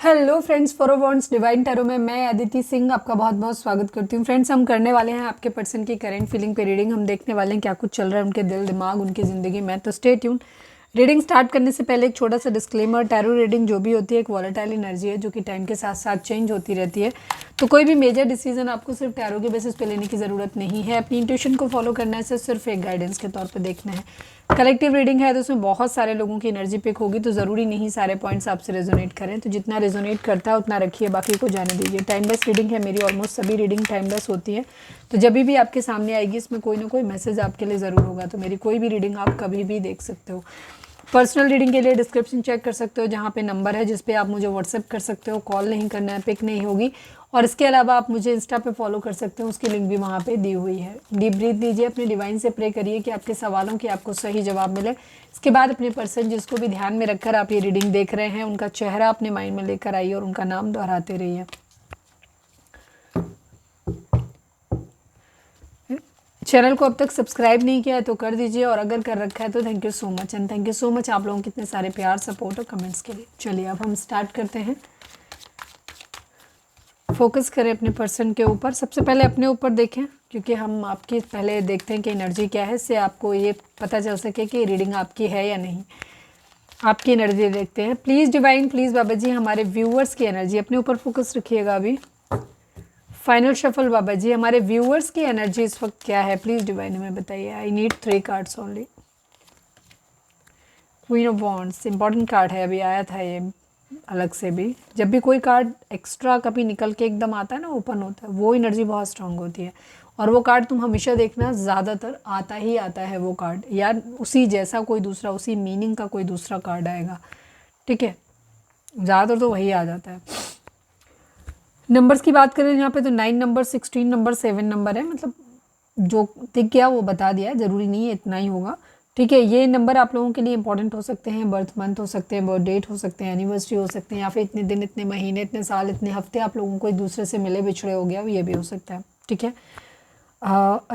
Hello friends, forwards divine tarot में मैं अदिति सिंह आपका बहुत बहुत स्वागत करती हूँ। फ्रेंड्स, हम करने वाले हैं आपके पर्सन की करेंट फीलिंग पे रीडिंग। हम देखने वाले हैं क्या कुछ चल रहा है उनके दिल दिमाग उनकी ज़िंदगी में। तो स्टे ट्यून। रीडिंग स्टार्ट करने से पहले एक छोटा सा डिस्क्लेमर, टैरो रीडिंग जो भी होती है एक वॉलेटाइल एनर्जी है जो कि टाइम के साथ साथ चेंज होती रहती है। तो कोई भी मेजर डिसीजन आपको सिर्फ टैरो के बेसिस पे लेने की ज़रूरत नहीं है। अपनी इंट्यूशन को फॉलो करना है, सिर्फ एक गाइडेंस के तौर पर देखना है। कलेक्टिव रीडिंग है तो उसमें बहुत सारे लोगों की एनर्जी पिक होगी, तो ज़रूरी नहीं सारे पॉइंट्स आपसे रेजोनेट करें। तो जितना रेजोनेट करता है उतना रखिए, बाकी को जाने दीजिए। टाइमलेस रीडिंग है मेरी, ऑलमोस्ट सभी रीडिंग टाइमलेस होती है। तो जब भी आपके सामने आएगी इसमें कोई ना कोई मैसेज आपके लिए ज़रूर होगा। तो मेरी कोई भी रीडिंग आप कभी भी देख सकते हो। पर्सनल रीडिंग के लिए डिस्क्रिप्शन चेक कर सकते हो, जहाँ पे नंबर है जिस पे आप मुझे व्हाट्सएप कर सकते हो। कॉल नहीं करना है, पिक नहीं होगी। और इसके अलावा आप मुझे इंस्टा पे फॉलो कर सकते हो, उसकी लिंक भी वहाँ पे दी हुई है। डीप ब्रीथ लीजिए, अपने डिवाइन से प्रे करिए कि आपके सवालों की आपको सही जवाब मिले। इसके बाद अपने पर्सन जिसको भी ध्यान में रखकर आप ये रीडिंग देख रहे हैं उनका चेहरा अपने माइंड में लेकर आइए और उनका नाम दोहराते रहिए। चैनल को अब तक सब्सक्राइब नहीं किया है तो कर दीजिए, और अगर कर रखा है तो thank you so much. And thank you so much आप लोगों के इतने सारे प्यार, सपोर्ट और कमेंट्स के लिए। चलिए अब हम स्टार्ट करते हैं। फोकस करें अपने पर्सन के ऊपर। सबसे पहले अपने ऊपर देखें, क्योंकि हम आपकी पहले देखते हैं कि एनर्जी क्या है, इससे आपको ये पता चल सके कि रीडिंग आपकी है या नहीं। आपकी एनर्जी देखते हैं। Please divine, please Baba ji, हमारे व्यूअर्स की एनर्जी अपने ऊपर फोकस रखिएगा। अभी फाइनल शफल बाबा जी, हमारे व्यूअर्स की एनर्जी इस वक्त क्या है, प्लीज़ डिवाइन हमें बताइए। I need 3 cards only. Queen of wands important card है, अभी आया था ये अलग से भी। जब भी कोई कार्ड एक्स्ट्रा कभी निकल के एकदम आता है ना, ओपन होता है, वो एनर्जी बहुत स्ट्रांग होती है। और वो कार्ड तुम हमेशा देखना, ज़्यादातर आता ही आता है वो कार्ड, या उसी जैसा कोई दूसरा, उसी मीनिंग का कोई दूसरा कार्ड आएगा। ठीक है, ज़्यादातर तो वही आ जाता है। नंबर्स की बात करें यहाँ पे तो 9 नंबर, 16 नंबर, 7 नंबर है। मतलब जो दिख गया वो बता दिया, ज़रूरी नहीं है इतना ही होगा। ठीक है, ये नंबर आप लोगों के लिए इंपॉर्टेंट हो सकते हैं। बर्थ मंथ हो सकते हैं, बर्थ डेट हो सकते हैं, एनिवर्सरी हो सकते हैं, या फिर इतने दिन, इतने महीने, इतने साल, इतने हफ्ते आप लोगों को एक दूसरे से मिले बिछड़े हो गया, ये भी हो सकता है। ठीक है,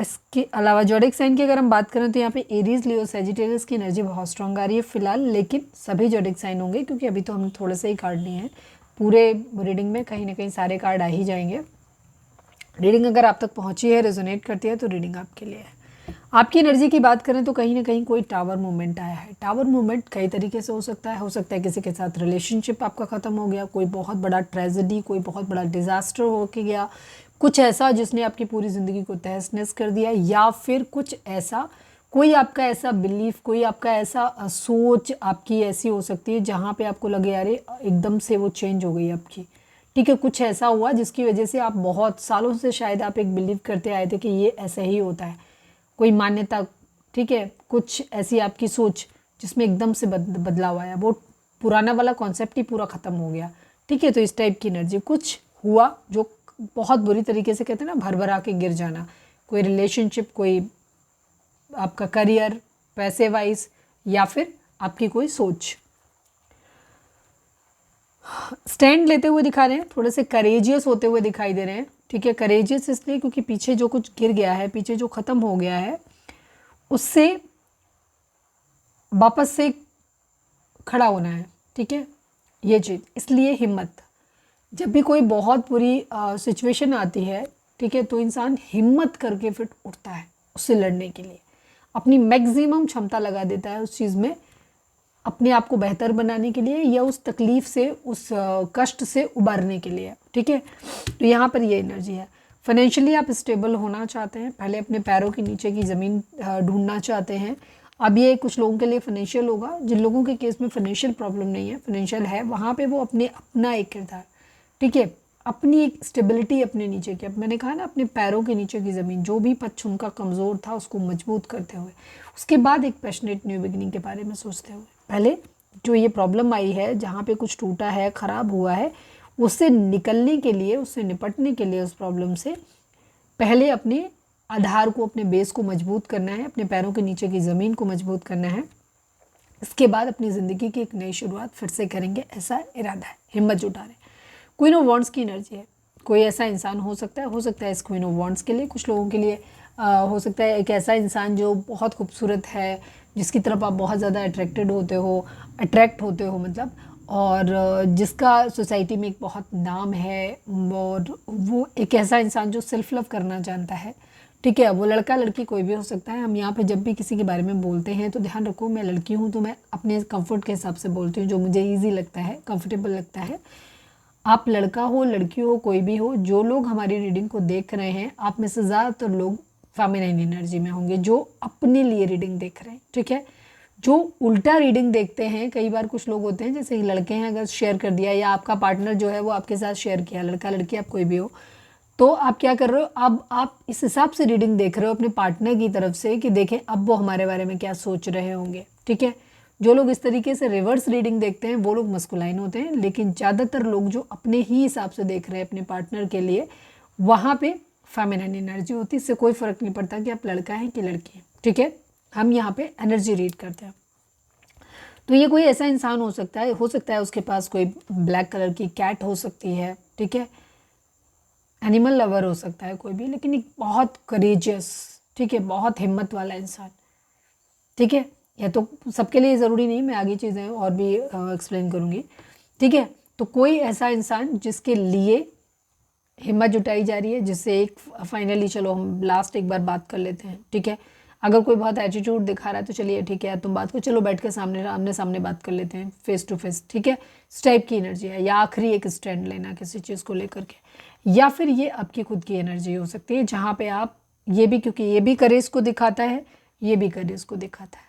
इसके अलावा जोडिक साइन की अगर हम बात करें तो यहाँ पे एरीज, लियो, सेजिटेरियस की एनर्जी बहुत स्ट्रॉन्ग आ रही है फिलहाल। लेकिन सभी जोडिक साइन होंगे, क्योंकि अभी तो हम थोड़े से ही कार्ड लिए हैं। पूरे रीडिंग में कहीं ना कहीं सारे कार्ड आ ही जाएंगे। रीडिंग अगर आप तक पहुंची है, रेजोनेट करती है, तो रीडिंग आपके लिए है। आपकी एनर्जी की बात करें तो कहीं ना कहीं कोई टावर मूवमेंट आया है। टावर मूवमेंट कई तरीके से हो सकता है किसी के साथ रिलेशनशिप आपका ख़त्म हो गया, कोई बहुत बड़ा ट्रेजेडी, कोई बहुत बड़ा डिजास्टर हो के गया, कुछ ऐसा जिसने आपकी पूरी ज़िंदगी को तहस नहस कर दिया, या फिर कुछ ऐसा, कोई आपका ऐसा बिलीफ, कोई आपका ऐसा सोच आपकी ऐसी हो सकती है जहाँ पे आपको लगे यार एकदम से वो चेंज हो गई आपकी। ठीक है, कुछ ऐसा हुआ जिसकी वजह से आप बहुत सालों से शायद आप एक बिलीव करते आए थे कि ये ऐसा ही होता है, कोई मान्यता। ठीक है, कुछ ऐसी आपकी सोच जिसमें एकदम से बदलाव आया, वो पुराना वाला कॉन्सेप्ट ही पूरा ख़त्म हो गया। ठीक है, तो इस टाइप की एनर्जी कुछ हुआ जो बहुत बुरी तरीके से, कहते हैं ना, भर भरा के गिर जाना। कोई रिलेशनशिप, कोई आपका करियर, पैसे वाइज, या फिर आपकी कोई सोच। स्टैंड लेते हुए दिखा रहे हैं, थोड़े से करेजियस होते हुए दिखाई दे रहे हैं। ठीक है, करेजियस इसलिए क्योंकि पीछे जो कुछ गिर गया है, पीछे जो ख़त्म हो गया है, उससे वापस से खड़ा होना है। ठीक है, ये चीज़, इसलिए हिम्मत। जब भी कोई बहुत बुरी सिचुएशन आती है, ठीक है, तो इंसान हिम्मत करके फिर उठता है उससे लड़ने के लिए, अपनी मैक्सिमम क्षमता लगा देता है उस चीज़ में, अपने आप को बेहतर बनाने के लिए, या उस तकलीफ़ से, उस कष्ट से उबरने के लिए। ठीक है, तो यहाँ पर ये एनर्जी है। फाइनेंशियली आप स्टेबल होना चाहते हैं, पहले अपने पैरों के नीचे की ज़मीन ढूंढना चाहते हैं। अब ये कुछ लोगों के लिए फाइनेंशियल होगा, जिन लोगों के केस में फाइनेंशियल प्रॉब्लम नहीं है, फाइनेंशियल है, वहाँ पे वो अपना एक किरदार, ठीक है, अपनी एक स्टेबिलिटी अपने नीचे की, अब मैंने कहा ना, अपने पैरों के नीचे की ज़मीन, जो भी पक्ष उनका कमज़ोर था उसको मजबूत करते हुए, उसके बाद एक पैशनेट न्यू बिगिनिंग के बारे में सोचते हुए, पहले जो ये प्रॉब्लम आई है, जहाँ पे कुछ टूटा है, ख़राब हुआ है, उससे निकलने के लिए, उससे निपटने के लिए, उस प्रॉब्लम से पहले अपने आधार को, अपने बेस को मजबूत करना है, अपने पैरों के नीचे की ज़मीन को मजबूत करना है। इसके बाद अपनी ज़िंदगी की एक नई शुरुआत फिर से करेंगे, ऐसा इरादा है, हिम्मत जुटा रहे। क्वीन ऑफ वॉन्ड्स की एनर्जी है। कोई ऐसा इंसान हो सकता है इस क्वीन ऑफ वॉन्ड्स के लिए, कुछ लोगों के लिए हो सकता है एक ऐसा इंसान जो बहुत खूबसूरत है, जिसकी तरफ आप बहुत ज़्यादा अट्रैक्ट होते हो मतलब, और जिसका सोसाइटी में एक बहुत नाम है, और वो एक ऐसा इंसान जो सेल्फ लव करना जानता है, ठीक है। वो लड़का लड़की कोई भी हो सकता है। हम यहाँ पे जब भी किसी के बारे में बोलते हैं तो ध्यान रखो, मैं लड़की हूँ तो मैं अपने कंफर्ट के हिसाब से बोलती हूँ, जो मुझे ईजी लगता है, कंफर्टेबल लगता है। आप लड़का हो लड़की हो कोई भी हो, जो लोग हमारी रीडिंग को देख रहे हैं, आप में से ज़्यादातर लोग फेमिनाइन एनर्जी में होंगे जो अपने लिए रीडिंग देख रहे हैं, ठीक है। जो उल्टा रीडिंग देखते हैं, कई बार कुछ लोग होते हैं, जैसे लड़के हैं, अगर शेयर कर दिया या आपका पार्टनर जो है वो आपके साथ शेयर किया, लड़का लड़की आप कोई भी हो, तो आप क्या कर रहे हो, अब आप इस हिसाब से रीडिंग देख रहे हो अपने पार्टनर की तरफ से कि देखें अब वो हमारे बारे में क्या सोच रहे होंगे, ठीक है। जो लोग इस तरीके से रिवर्स रीडिंग देखते हैं वो लोग मस्कुलाइन होते हैं, लेकिन ज़्यादातर लोग जो अपने ही हिसाब से देख रहे हैं अपने पार्टनर के लिए, वहाँ पे फेमिनिन एनर्जी होती है। इससे कोई फ़र्क नहीं पड़ता कि आप लड़का हैं कि लड़की हैं, ठीक है। हम यहाँ पे एनर्जी रीड करते हैं। तो ये कोई ऐसा इंसान हो सकता है उसके पास कोई ब्लैक कलर की कैट हो सकती है, ठीक है। एनिमल लवर हो सकता है कोई भी, लेकिन एक बहुत करेजियस, ठीक है, बहुत हिम्मत वाला इंसान, ठीक है। यह तो सबके लिए ज़रूरी नहीं, मैं आगे चीज़ें और भी एक्सप्लेन करूँगी, ठीक है। तो कोई ऐसा इंसान जिसके लिए हिम्मत जुटाई जा रही है, जिससे एक फाइनली, चलो हम लास्ट एक बार बात कर लेते हैं, ठीक है। अगर कोई बहुत एटीट्यूड दिखा रहा है तो चलिए ठीक है यार तुम बात करो, चलो बैठ के आमने सामने बात कर लेते हैं, फेस टू फेस, ठीक है। इस टाइप की एनर्जी है, या आखिरी एक स्टैंड लेना किसी चीज़ को लेकर के, या फिर ये आपकी खुद की एनर्जी हो सकती है, जहाँ पे आप ये भी, क्योंकि ये भी करेज को दिखाता है, ये भी करेज को दिखाता है,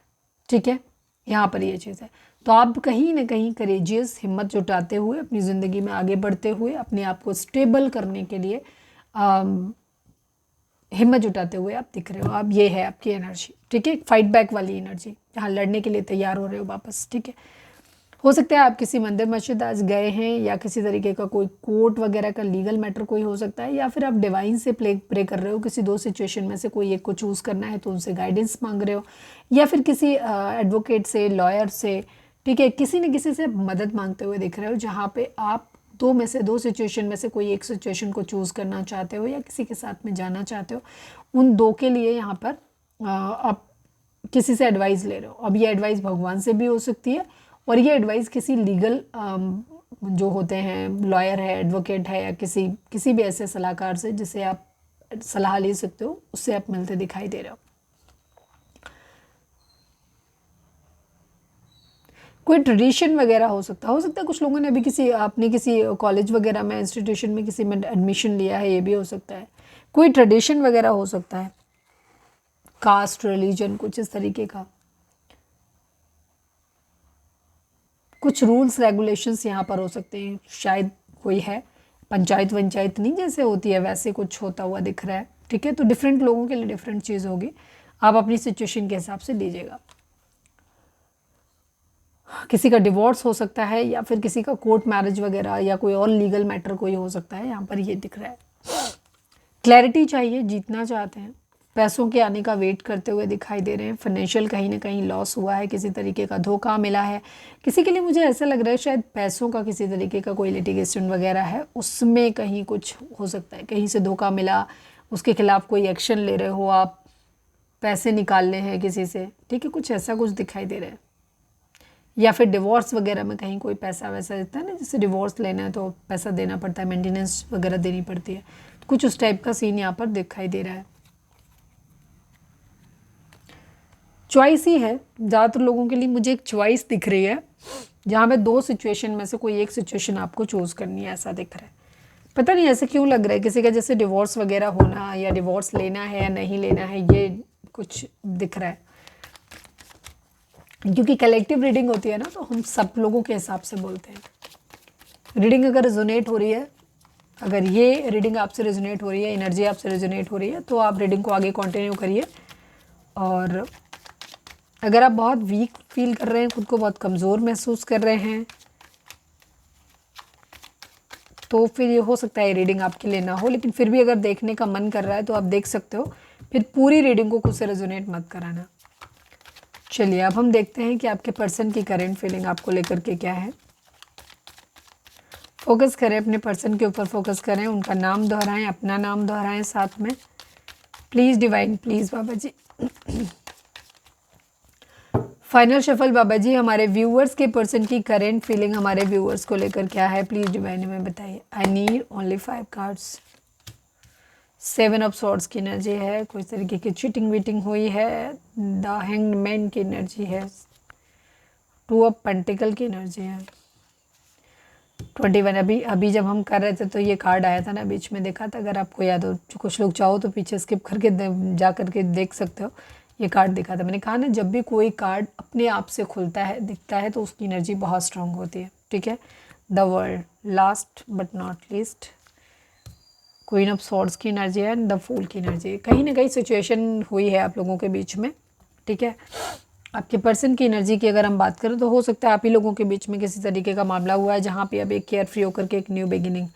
ठीक है। यहाँ पर ये चीज़ है, तो आप कहीं ना कहीं करेजियस, हिम्मत जुटाते हुए अपनी ज़िंदगी में आगे बढ़ते हुए अपने आप को स्टेबल करने के लिए हिम्मत जुटाते हुए आप दिख रहे हो। अब ये है आपकी एनर्जी, ठीक है, फाइट बैक वाली एनर्जी, जहाँ लड़ने के लिए तैयार हो रहे हो वापस, ठीक है। हो सकता है आप किसी मंदिर मस्जिद आज गए हैं, या किसी तरीके का कोई कोर्ट वगैरह का लीगल मैटर कोई हो सकता है, या फिर आप डिवाइन से प्रे कर रहे हो, किसी दो सिचुएशन में से कोई एक को चूज़ करना है तो उनसे गाइडेंस मांग रहे हो, या फिर किसी एडवोकेट से, लॉयर से, ठीक है, किसी न किसी से मदद मांगते हुए दिख रहे हो, जहाँ पे आप दो सिचुएशन में से कोई एक सिचुएशन को चूज़ करना चाहते हो या किसी के साथ में जाना चाहते हो। उन दो के लिए यहाँ पर आप किसी से एडवाइस ले रहे हो। अब ये एडवाइस भगवान से भी हो सकती है, और ये एडवाइस किसी लीगल जो होते हैं, लॉयर है, एडवोकेट है, या किसी भी ऐसे सलाहकार से जिसे आप सलाह ले सकते हो, उससे आप मिलते दिखाई दे रहे हो। कोई ट्रेडिशन वगैरह हो सकता है कुछ लोगों ने अभी किसी कॉलेज वगैरह में, इंस्टीट्यूशन में किसी में एडमिशन लिया है, ये भी हो सकता है। कोई ट्रेडिशन वगैरह हो सकता है, कास्ट, रिलीजन, कुछ इस तरीके का, कुछ रूल्स रेगुलेशंस यहाँ पर हो सकते हैं। शायद कोई है, पंचायत वंचायत नहीं जैसे होती है वैसे कुछ होता हुआ दिख रहा है, ठीक है। तो डिफरेंट लोगों के लिए डिफरेंट चीज़ होगी, आप अपनी सिचुएशन के हिसाब से लीजिएगा। किसी का डिवोर्स हो सकता है, या फिर किसी का कोर्ट मैरिज वगैरह, या कोई और लीगल मैटर कोई हो सकता है, यहाँ पर ये दिख रहा है। क्लैरिटी चाहिए, जीतना चाहते हैं, पैसों के आने का वेट करते हुए दिखाई दे रहे हैं। फाइनेंशियल कहीं ना कहीं लॉस हुआ है, किसी तरीके का धोखा मिला है किसी के लिए, मुझे ऐसा लग रहा है शायद पैसों का किसी तरीके का कोई लिटिगेशन वगैरह है, उसमें कहीं कुछ हो सकता है, कहीं से धोखा मिला, उसके खिलाफ कोई एक्शन ले रहे हो आप, पैसे निकालने हैं किसी से, ठीक है, कुछ ऐसा कुछ दिखाई दे रहा है। या फिर डिवोर्स वगैरह में कहीं कोई पैसा वैसा देता है ना, जैसे डिवोर्स लेना है तो पैसा देना पड़ता है, मेंटेनेंस वगैरह देनी पड़ती है, कुछ उस टाइप का सीन यहाँ पर दिखाई दे रहा है। चॉइस ही है ज़्यादातर लोगों के लिए, मुझे एक चॉइस दिख रही है, जहाँ में दो सिचुएशन में से कोई एक सिचुएशन आपको चूज़ करनी है, ऐसा दिख रहा है। पता नहीं ऐसे क्यों लग रहा है, किसी का जैसे डिवोर्स वगैरह होना, या डिवोर्स लेना है या नहीं लेना है, ये कुछ दिख रहा है। क्योंकि कलेक्टिव रीडिंग होती है ना, तो हम सब लोगों के हिसाब से बोलते हैं। रीडिंग अगर रेजोनेट हो रही है, अगर ये रीडिंग आपसे रेजोनेट हो रही है, एनर्जी आपसे रेजोनेट हो रही है, तो आप रीडिंग को आगे कंटिन्यू करिए। और अगर आप बहुत वीक फील कर रहे हैं, खुद को बहुत कमज़ोर महसूस कर रहे हैं, तो फिर ये हो सकता है रीडिंग आपके लिए ना हो, लेकिन फिर भी अगर देखने का मन कर रहा है तो आप देख सकते हो। फिर पूरी रीडिंग को खुद से रेजोनेट मत कराना। चलिए अब हम देखते हैं कि आपके पर्सन की करेंट फीलिंग आपको लेकर के क्या है। फोकस करें अपने पर्सन के ऊपर, फोकस करें, उनका नाम दोहराएं, अपना नाम दोहराएं साथ में। Please divine, please Baba ji. Final shuffle Baba ji, हमारे व्यूअर्स के पर्सन की करेंट फीलिंग हमारे व्यूअर्स को लेकर क्या है, प्लीज़ डिवाइन में बताइए। आई need only 5 cards. 7 of swords की एनर्जी है, कोई तरीके की चीटिंग वीटिंग हुई है। द हैंग्ड मैन की एनर्जी है। 2 ऑफ पेंटिकल की एनर्जी है। 21 अभी जब हम कर रहे थे तो ये कार्ड आया था ना, बीच में देखा था, अगर आपको याद हो, कुछ लोग चाहो तो पीछे स्किप करके जा करके देख सकते हो। ये कार्ड दिखा था, मैंने कहा ना जब भी कोई कार्ड अपने आप से खुलता है दिखता है तो उसकी एनर्जी बहुत स्ट्रांग होती है, ठीक है। The world, last but not least, queen of swords की एनर्जी है एंड द फूल की एनर्जी। कहीं ना कहीं सिचुएशन हुई है आप लोगों के बीच में, ठीक है। आपके पर्सन की एनर्जी की अगर हम बात करें तो हो सकता है आप ही लोगों के बीच में किसी तरीके का मामला हुआ है जहाँ पे अब एक केयर फ्री होकर के एक न्यू बिगिनिंग,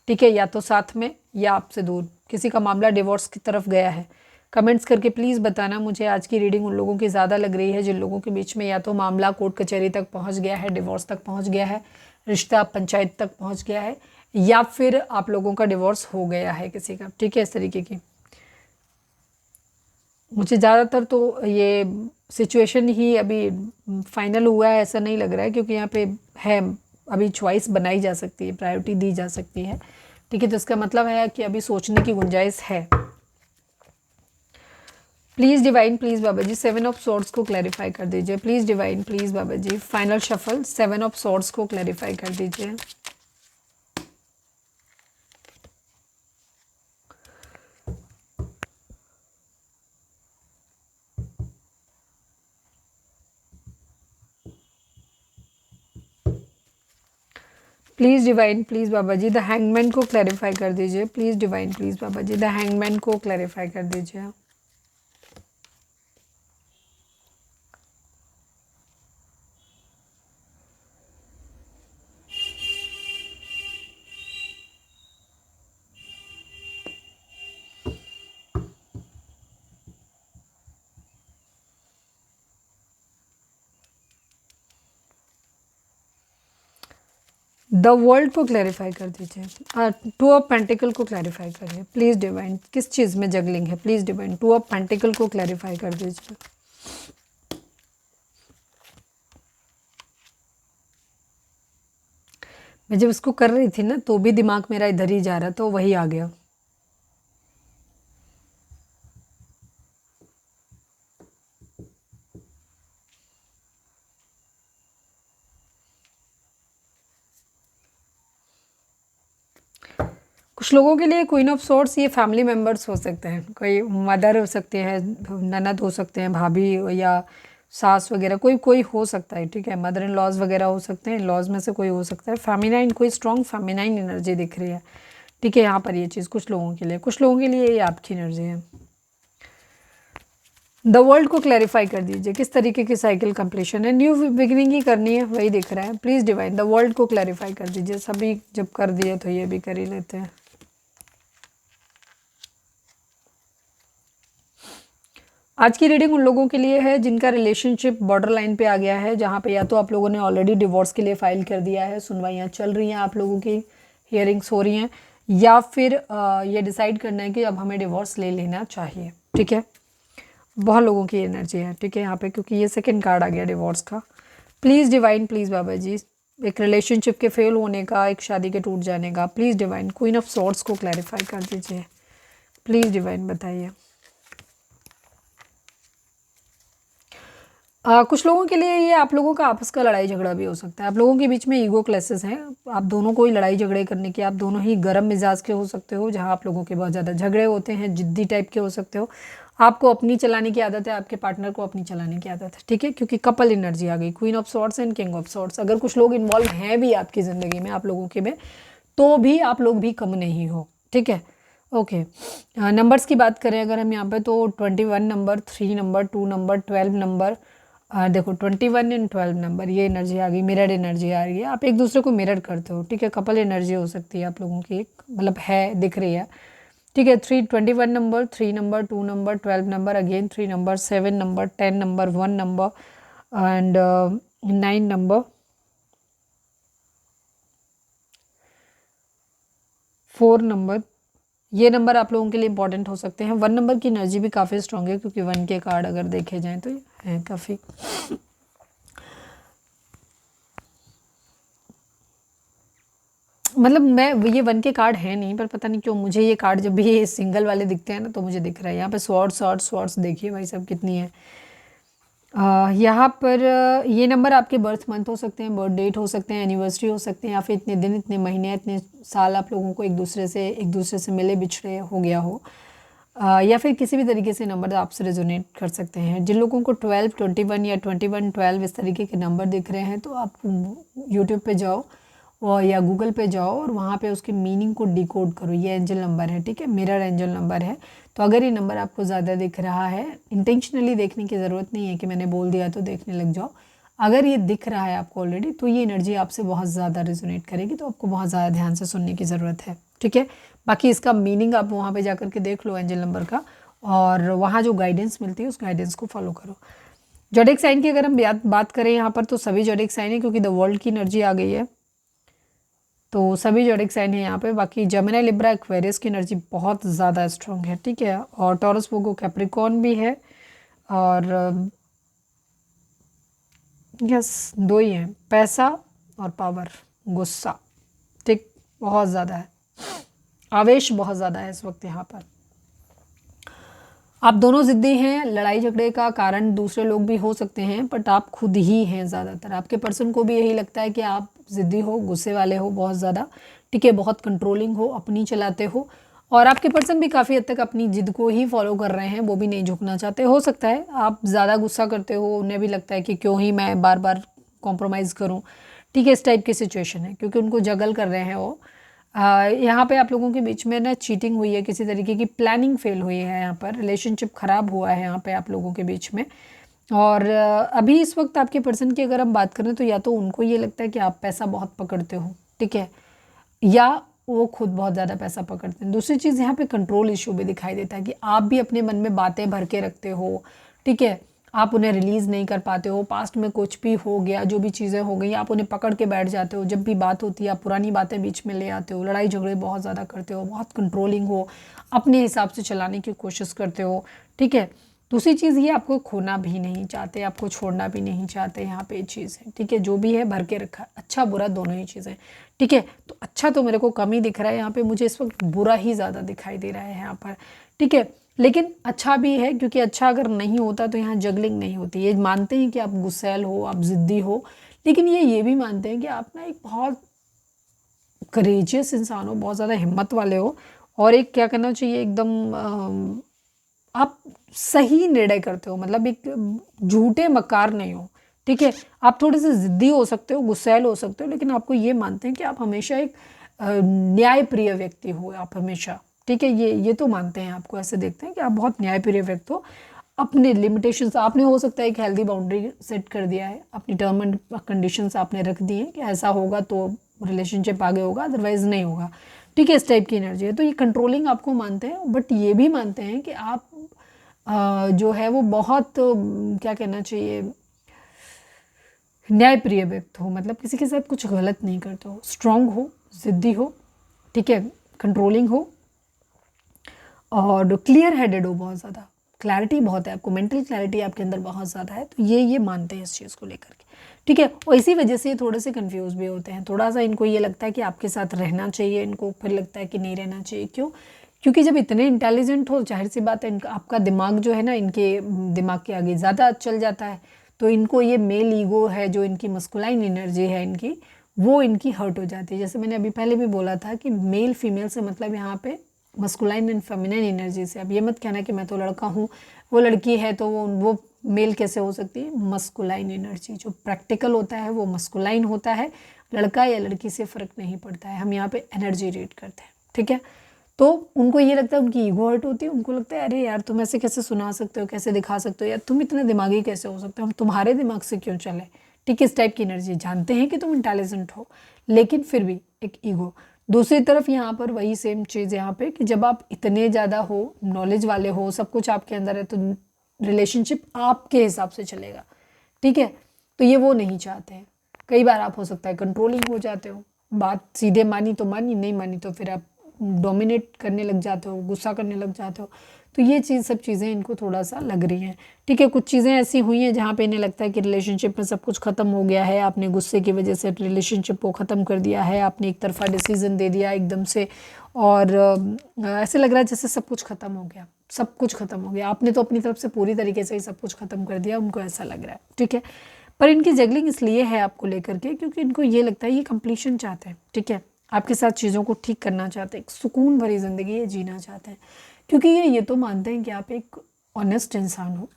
ठीक है, या तो साथ में या आपसे दूर किसी का मामला डिवोर्स की तरफ गया है। कमेंट्स करके प्लीज़ बताना मुझे। आज की रीडिंग उन लोगों की ज़्यादा लग रही है जिन लोगों के बीच में या तो मामला कोर्ट कचहरी तक पहुँच गया है, डिवोर्स तक पहुँच गया है, रिश्ता पंचायत तक पहुँच गया है, या फिर आप लोगों का डिवोर्स हो गया है किसी का, ठीक है। इस तरीके की मुझे ज़्यादातर तो ये सिचुएशन ही अभी फाइनल हुआ है ऐसा नहीं लग रहा है, क्योंकि यहाँ पे है अभी चॉइस बनाई जा सकती है, प्रायोरिटी दी जा सकती है, ठीक है। तो इसका मतलब है कि अभी सोचने की गुंजाइश है। Please divine, please Baba ji 7 of swords को क्लैरिफाई कर दीजिए। Please divine, please Baba ji final shuffle 7 of swords को क्लैरिफाई कर दीजिए। Please divine, please Baba ji the hangman को क्लैरिफाई कर दीजिए। Please divine, please Baba ji the hangman को क्लैरिफाई कर दीजिए। द वर्ल्ड को क्लैरिफाई कर दीजिए। 2 ऑफ पेंटिकल को क्लैरिफाई करिए प्लीज़ डिवाइन, किस चीज़ में जगलिंग है, प्लीज़ डिवाइन 2 ऑफ पेंटिकल को क्लैरिफाई कर दीजिए। मैं जब इसको कर रही थी ना तो भी दिमाग मेरा इधर ही जा रहा था, वही आ गया। कुछ लोगों के लिए क्वीन ऑफ सॉर्ड्स ये फैमिली मेम्बर्स हो सकते हैं, कोई मदर हो सकते हैं, ननद हो सकते हैं, भाभी या सास वगैरह, कोई कोई हो सकता है, ठीक है। मदर इन लॉज वगैरह हो सकते हैं, इन लॉज में से कोई हो सकता है। फेमिनाइन, कोई स्ट्रॉन्ग फेमिनाइन एनर्जी दिख रही है, ठीक है। यहाँ पर ये चीज़ कुछ लोगों के लिए, कुछ लोगों के लिए ये आपकी एनर्जी है। द वर्ल्ड को क्लैरिफाई कर दीजिए, किस तरीके की साइकिल कंप्लीशन है, न्यू बिगिनिंग ही करनी है, वही दिख रहा है। प्लीज़ डिवाइन द वर्ल्ड को क्लैरिफाई कर दीजिए। सभी जब कर दिए तो ये भी कर ही लेते हैं। आज की रीडिंग उन लोगों के लिए है जिनका रिलेशनशिप बॉर्डर लाइन पे आ गया है, जहाँ पे या तो आप लोगों ने ऑलरेडी डिवोर्स के लिए फाइल कर दिया है, सुनवाइयाँ चल रही हैं, आप लोगों की हियरिंग्स हो रही हैं, या फिर ये डिसाइड करना है कि अब हमें डिवोर्स ले लेना चाहिए, ठीक है। बहुत लोगों की एनर्जी है, ठीक है, यहाँ पे, क्योंकि ये सेकंड कार्ड आ गया डिवोर्स का। प्लीज़ डिवाइन, प्लीज़ बाबा जी एक रिलेशनशिप के फेल होने का, एक शादी के टूट जाने का, please divine queen of swords को क्लैरिफाई कर दीजिए। प्लीज़ डिवाइन बताइए। कुछ लोगों के लिए ये आप लोगों का आपस का लड़ाई झगड़ा भी हो सकता है। आप लोगों के बीच में ईगो क्लैशेस हैं, आप दोनों को ही लड़ाई झगड़े करने की, आप दोनों ही गर्म मिजाज के हो सकते हो, जहाँ आप लोगों के बहुत ज़्यादा झगड़े होते हैं, जिद्दी टाइप के हो सकते हो। आपको अपनी चलाने की आदत है, आपके पार्टनर को अपनी चलाने की आदत है, ठीक है, क्योंकि कपल एनर्जी आ गई, queen of swords and king of swords. अगर कुछ लोग इन्वॉल्व हैं भी आपकी ज़िंदगी में, आप लोगों के में, तो भी आप लोग भी कम नहीं हो, ठीक है। ओके, नंबर्स की बात करें अगर हम यहाँ पे, तो 21 नंबर, 3 नंबर, 2 नंबर, 12 नंबर, देखो 21 एंड 12 नंबर, ये एनर्जी आ गई, मिरर एनर्जी आ रही है। आप एक दूसरे को मिरर करते हो, ठीक है, कपल एनर्जी हो सकती है आप लोगों की, एक मतलब है, दिख रही है, ठीक है। 21 number, 3 number, 2 number, 12 number, again 3 number, 7 number, 10 number, 1 number and 9 number, 4 number. ये नंबर आप लोगों के लिए इंपॉर्टेंट हो सकते हैं। 1 नंबर की एनर्जी भी काफ़ी स्ट्रॉन्ग है, क्योंकि 1 के कार्ड अगर देखे जाएँ तो हैं काफ़ी। मतलब मैं ये 1 के कार्ड है नहीं, पर पता नहीं क्यों मुझे ये कार्ड जब भी ये सिंगल वाले दिखते हैं ना तो मुझे दिख रहा है। यहाँ पे स्वॉर्ड्स देखिए भाई साहब कितनी है। यहाँ पर ये नंबर आपके बर्थ मंथ हो सकते हैं, बर्थ डेट हो सकते हैं, एनिवर्सरी हो सकते हैं, या फिर इतने दिन, इतने महीने, इतने साल आप लोगों को एक दूसरे से मिले बिछड़े हो गया हो। या फिर किसी भी तरीके से नंबर आपसे रेजोनेट कर सकते हैं। जिन लोगों को 12, 21 या 21, 12 इस तरीके के नंबर दिख रहे हैं तो आप यूट्यूब पे जाओ और या गूगल पे जाओ और वहाँ पे उसके मीनिंग को डिकोड करो। ये एंजल नंबर है, ठीक है, मिरर एंजल नंबर है। तो अगर ये नंबर आपको ज़्यादा दिख रहा है, इंटेंशनली देखने की ज़रूरत नहीं है कि मैंने बोल दिया तो देखने लग जाओ। अगर ये दिख रहा है आपको ऑलरेडी तो ये एनर्जी आपसे बहुत ज़्यादा रेजोनेट करेगी, तो आपको बहुत ज़्यादा ध्यान से सुनने की ज़रूरत है, ठीक है। बाकी इसका मीनिंग आप वहाँ पे जा कर के देख लो एंजल नंबर का, और वहाँ जो गाइडेंस मिलती है उस गाइडेंस को फॉलो करो। जोडिक साइन की अगर हम बात करें यहाँ पर तो सभी जोडिक साइन है, क्योंकि द वर्ल्ड की एनर्जी आ गई है तो सभी जोडिक साइन है यहाँ पे। बाकी जमिनी, लिब्रा, एक्वेरियस की एनर्जी बहुत ज़्यादा स्ट्रॉन्ग है, ठीक है। और टॉरस, वर्गो, कैप्रिकॉर्न भी है, और यस 2 ही हैं, पैसा और पावर, गुस्सा, ठीक, बहुत ज़्यादा है, आवेश बहुत ज़्यादा है इस वक्त यहाँ पर। आप दोनों ज़िद्दी हैं, लड़ाई झगड़े का कारण दूसरे लोग भी हो सकते हैं, बट आप खुद ही हैं ज़्यादातर। आपके पर्सन को भी यही लगता है कि आप ज़िद्दी हो, गुस्से वाले हो बहुत ज़्यादा, ठीक है, बहुत कंट्रोलिंग हो, अपनी चलाते हो, और आपके पर्सन भी काफ़ी हद तक अपनी जिद को ही फॉलो कर रहे हैं, वो भी नहीं झुकना चाहते। हो सकता है आप ज़्यादा गुस्सा करते हो, उन्हें भी लगता है कि क्यों ही मैं बार बार कॉम्प्रोमाइज़ करूँ, ठीक है, इस टाइप की सिचुएशन है, क्योंकि उनको जगल कर रहे हैं वो। यहाँ पे आप लोगों के बीच में ना चीटिंग हुई है, किसी तरीके की प्लानिंग फेल हुई है, यहाँ पर रिलेशनशिप ख़राब हुआ है यहाँ पे आप लोगों के बीच में। और अभी इस वक्त आपके पर्सन की अगर हम बात करें तो या तो उनको ये लगता है कि आप पैसा बहुत पकड़ते हो, ठीक है, या वो खुद बहुत ज़्यादा पैसा पकड़ते हैं। दूसरी चीज़ यहाँ पे कंट्रोल इशू भी दिखाई देता है कि आप भी अपने मन में बातें भर के रखते हो, ठीक है, आप उन्हें रिलीज़ नहीं कर पाते हो। पास्ट में कुछ भी हो गया, जो भी चीज़ें हो गई, आप उन्हें पकड़ के बैठ जाते हो। जब भी बात होती है आप पुरानी बातें बीच में ले आते हो, लड़ाई झगड़े बहुत ज़्यादा करते हो, बहुत कंट्रोलिंग हो, अपने हिसाब से चलाने की कोशिश करते हो, ठीक है। दूसरी चीज़ ये, आपको खोना भी नहीं चाहते, आपको छोड़ना भी नहीं चाहते, यहाँ पे ये चीज़ है, ठीक है। जो भी है भर के रखा, अच्छा बुरा दोनों ही चीज़ें, ठीक है। तो अच्छा तो मेरे को कम ही दिख रहा है यहाँ पे, मुझे इस वक्त बुरा ही ज़्यादा दिखाई दे रहा है यहाँ पर, ठीक है। लेकिन अच्छा भी है, क्योंकि अच्छा अगर नहीं होता तो यहाँ जगलिंग नहीं होती। ये मानते हैं कि आप गुस्सैल हो, आप ज़िद्दी हो, लेकिन ये भी मानते हैं कि आप ना एक बहुत करेजियस इंसान हो, बहुत ज़्यादा हिम्मत वाले हो, और एक क्या करना चाहिए एकदम आप सही निर्णय करते हो, मतलब एक झूठे मकार नहीं हो, ठीक है। आप थोड़े से ज़िद्दी हो सकते हो, गुस्सैल हो सकते हो, लेकिन आपको ये मानते हैं कि आप हमेशा एक न्यायप्रिय व्यक्ति हो, आप हमेशा, ठीक है। ये तो मानते हैं, आपको ऐसे देखते हैं कि आप बहुत न्यायप्रिय व्यक्ति हो। अपने लिमिटेशंस आपने हो सकता है एक हेल्दी बाउंड्री सेट कर दिया है, अपनी टर्म एंड कंडीशंस आपने रख दी हैं कि ऐसा होगा तो रिलेशनशिप आगे होगा, अदरवाइज नहीं होगा, ठीक है। इस टाइप की एनर्जी है। तो ये कंट्रोलिंग आपको मानते हैं, बट ये भी मानते हैं कि आप जो है वो बहुत क्या कहना चाहिए, न्यायप्रिय व्यक्ति हो, मतलब किसी के साथ कुछ गलत नहीं करते हो, स्ट्रांग हो, ज़िद्दी हो, ठीक है, कंट्रोलिंग हो, और क्लियर हेडेड हो, बहुत ज़्यादा क्लैरिटी बहुत है आपको, मेंटल क्लैरिटी आपके अंदर बहुत ज़्यादा है। तो ये मानते हैं इस चीज़ को लेकर के, ठीक है। और इसी वजह से ये थोड़े से कंफ्यूज भी होते हैं, थोड़ा सा इनको ये लगता है कि आपके साथ रहना चाहिए, इनको फिर लगता है कि नहीं रहना चाहिए। क्यों? क्योंकि जब इतने इंटेलिजेंट हो, जाहिर सी बात है इनका आपका दिमाग जो है ना, इनके दिमाग के आगे ज़्यादा चल जाता है, तो इनको ये मेल ईगो है, जो इनकी मस्कुलाइन एनर्जी है इनकी, वो इनकी हर्ट हो जाती है। जैसे मैंने अभी पहले भी बोला था कि मेल फीमेल से मतलब यहाँ पे मस्कुलाइन एंड फेमिनिन एनर्जी से। अब ये मत कहना कि मैं तो लड़का हूँ, वो लड़की है, तो वो मेल कैसे हो सकती है। मस्कुलाइन एनर्जी जो प्रैक्टिकल होता है वो मस्कुलाइन होता है, लड़का या लड़की से फ़र्क नहीं पड़ता है, हम यहाँ पे एनर्जी रीड करते हैं, ठीक है। तो उनको ये लगता है, उनकी ईगो हर्ट होती है, उनको लगता है अरे यार तुम ऐसे कैसे सुना सकते हो, कैसे दिखा सकते हो, यार तुम इतने दिमागी कैसे हो सकते हो, हम तुम्हारे दिमाग से क्यों चले, ठीक है। इस टाइप की एनर्जी, जानते हैं कि तुम इंटेलिजेंट हो, लेकिन फिर भी एक ईगो। दूसरी तरफ यहाँ पर वही सेम चीज़ यहाँ पे कि जब आप इतने ज़्यादा हो, नॉलेज वाले हो, सब कुछ आपके अंदर है, तो रिलेशनशिप आपके हिसाब से चलेगा, ठीक है। तो ये वो नहीं चाहते हैं। कई बार आप हो सकता है कंट्रोलिंग हो जाते हो, बात सीधे मानी तो मानी, नहीं मानी तो फिर आप डोमिनेट करने लग जाते हो, गुस्सा करने लग जाते हो। तो ये चीज़ सब चीज़ें इनको थोड़ा सा लग रही हैं। ठीक है, कुछ चीज़ें ऐसी हुई हैं जहाँ पे इन्हें लगता है कि रिलेशनशिप में सब कुछ ख़त्म हो गया है, आपने गुस्से की वजह से रिलेशनशिप को ख़त्म कर दिया है, आपने एक तरफा डिसीज़न दे दिया एकदम से, और ऐसे लग रहा है जैसे सब कुछ ख़त्म हो गया, सब कुछ ख़त्म हो गया, आपने तो अपनी तरफ से पूरी तरीके से ही सब कुछ ख़त्म कर दिया, उनको ऐसा लग रहा है। ठीक है, पर इनकी जगलिंग इसलिए है आपको लेकर के क्योंकि इनको ये लगता है ये कंप्लीशन चाहते हैं। ठीक है, आपके साथ चीज़ों को ठीक करना चाहते हैं, एक सुकून भरी ज़िंदगी ये जीना चाहते हैं, क्योंकि ये तो मानते हैं कि आप एक ऑनेस्ट इंसान हो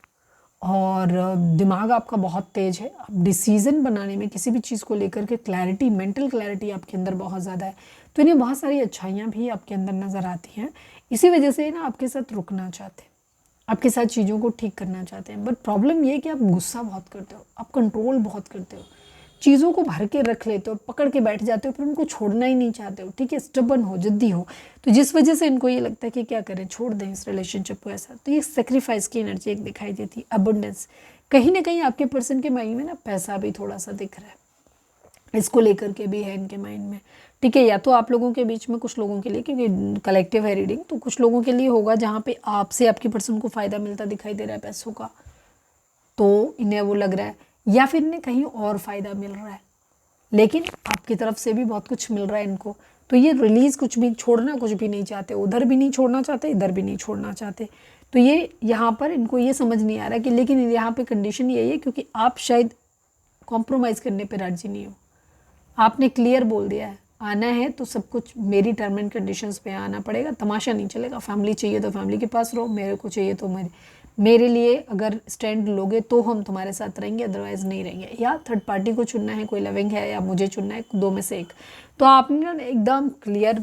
और दिमाग आपका बहुत तेज है, आप डिसीज़न बनाने में किसी भी चीज़ को लेकर के क्लैरिटी, मेंटल क्लैरिटी आपके अंदर बहुत ज़्यादा है, तो इन्हें बहुत सारी अच्छाइयाँ भी आपके अंदर नज़र आती हैं। इसी वजह से ना आपके साथ रुकना चाहते हैं, आपके साथ चीज़ों को ठीक करना चाहते हैं। बट प्रॉब्लम ये है कि आप गुस्सा बहुत करते हो, आप कंट्रोल बहुत करते हो, चीज़ों को भर के रख लेते हो, पकड़ के बैठ जाते हो, फिर उनको छोड़ना ही नहीं चाहते हो। ठीक है, स्टबन हो, जिद्दी हो, तो जिस वजह से इनको ये लगता है कि क्या करें, छोड़ दें इस रिलेशनशिप को। ऐसा तो ये सेक्रीफाइस की एनर्जी एक दिखाई देती है, अबंडेंस। कहीं ना कहीं आपके पर्सन के माइंड में ना पैसा भी थोड़ा सा दिख रहा है, इसको लेकर के भी है इनके माइंड में। ठीक है, या तो आप लोगों के बीच में, कुछ लोगों के लिए, क्योंकि कलेक्टिव है रीडिंग, तो कुछ लोगों के लिए होगा जहाँ पे आपसे आपकी पर्सन को फ़ायदा मिलता दिखाई दे रहा है पैसों का, तो इन्हें वो लग रहा है, या फिर इन्हें कहीं और फ़ायदा मिल रहा है, लेकिन आपकी तरफ से भी बहुत कुछ मिल रहा है इनको, तो ये रिलीज़ कुछ भी, छोड़ना कुछ भी नहीं चाहते, उधर भी नहीं छोड़ना चाहते, इधर भी नहीं छोड़ना चाहते। तो ये यहाँ पर इनको ये समझ नहीं आ रहा कि, लेकिन यहाँ पे कंडीशन यही है क्योंकि आप शायद कॉम्प्रोमाइज़ करने पर राजी नहीं हो, आपने क्लियर बोल दिया है आना है तो सब कुछ मेरी टर्म एंड कंडीशंस पे आना पड़ेगा, तमाशा नहीं चलेगा। फैमिली चाहिए तो फैमिली के पास रहो, मेरे को चाहिए तो मेरे लिए अगर स्टैंड लोगे तो हम तुम्हारे साथ रहेंगे, अदरवाइज नहीं रहेंगे। या थर्ड पार्टी को चुनना है, कोई लविंग है या मुझे चुनना है, दो में से एक। तो आपने ना एकदम क्लियर